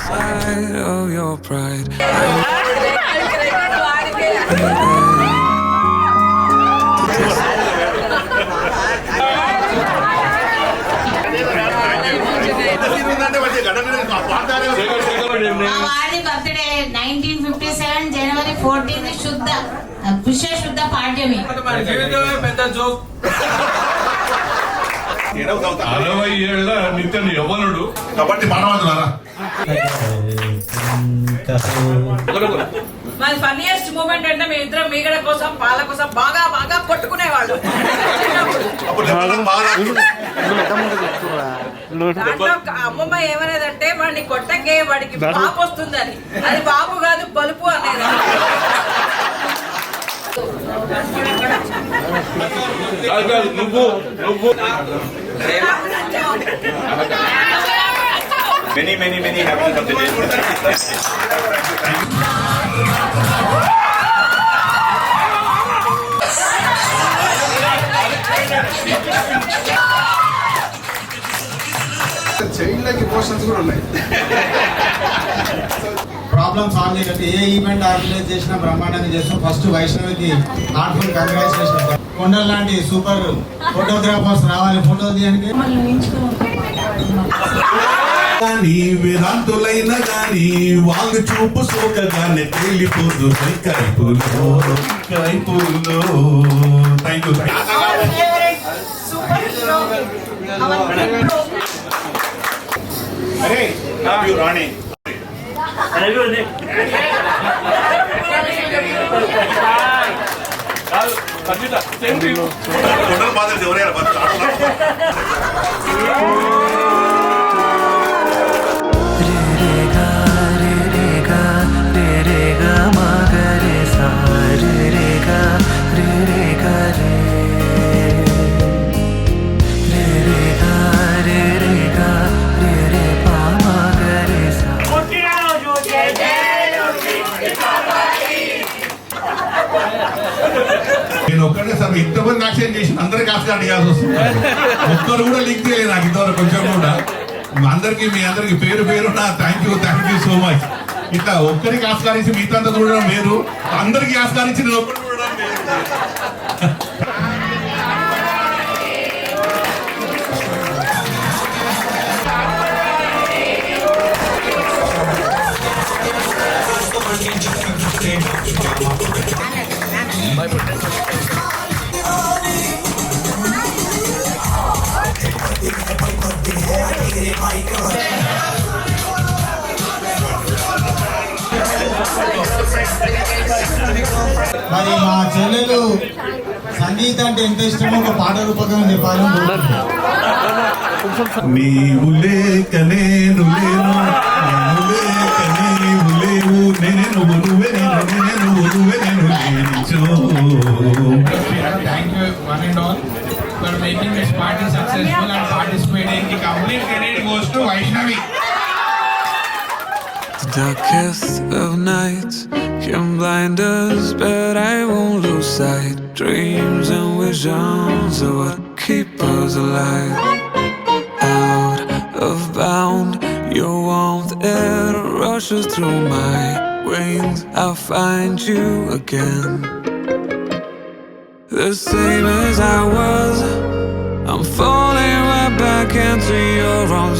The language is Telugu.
side of your pride. వాడి బర్త్డే 1957 జనవరి 14 శుద్ధ పుష్య శుద్ధ పాడ్యమి. పెద్ద జోక్. 60 ఏళ్ల నిత్య యవ్వనుడు కాబట్టి మానవాదులారా మై ఫన్నీయెస్ట్ మూమెంట్ అంటే మీ ఇద్దరం మీగడ కోసం పాల కోసం బాగా బాగా కొట్టుకునేవాళ్ళు. దాంట్లో అమ్మమ్మ ఏమనేదంటే వాడిని కొట్టకే వాడికి బాపు వస్తుందని. అది బాబు కాదు బలుపు అనేది. నువ్వు many happy birthday. Child like emotions కూడా ఉన్నాయి. ప్రాబ్లమ్ సాల్వ్ చేయడానికి ఏ ఈవెంట్ ఆర్గనైజ్ చేసినా బ్రహ్మాండంగా చేస్తాం. ఫస్ట్ వైష్ణవికి హార్ట్ఫుల్ కంగ్రాచులేషన్. కొండల లాంటి సూపర్ ఫోటోగ్రాఫర్స్ రావాలి ఫోటోలు తీయడానికి. కానీ వేదాంతులైన గాని వాళ్ళు చూపు సోకగానే తేలిపోదు కైపుల్లో. థ్యాంక్ యూ రాణి. కొండలు బాధలు ఎవరైనా నేను ఒక్కడే సార్ ఇంతమంది యాక్సిడెంట్ చేసి అందరికి యాక్సిడెంట్ చేయాల్సి వస్తుంది. ఒక్కరు కూడా లింక్ చేయలేదు నాకు ఇంతవరకు కొంచెం కూడా. అందరికి మీ అందరికి పేరు పేరున థ్యాంక్ యూ సో మచ్. ఇట్లా ఒక్కరికి ఆస్కారించి మిగతా చూడడం వేరు, అందరికి ఆస్కారించి నేను ఒక్కరు చూడడం వేరు. మరి మా చెల్లెలు సంగీత అంటే ఎంత ఇష్టమో ఒక పాట రూపకంగా చెప్పాలి. నీవు లేక నేను లేను, నీవు లేక నీవు లేవు, నేనే నువ్వు నువ్వే నేను లేనిచో. Thank you one and all for making this party successful and participating. The complete credit goes to Vaishnavi. The darkest of nights can blind us, but I won't lose sight. Dreams and visions are what keep us alive. Out of bound, your warmth air rushes through my wings. I'll find you again, the same as I was. I'm falling right back into your arms.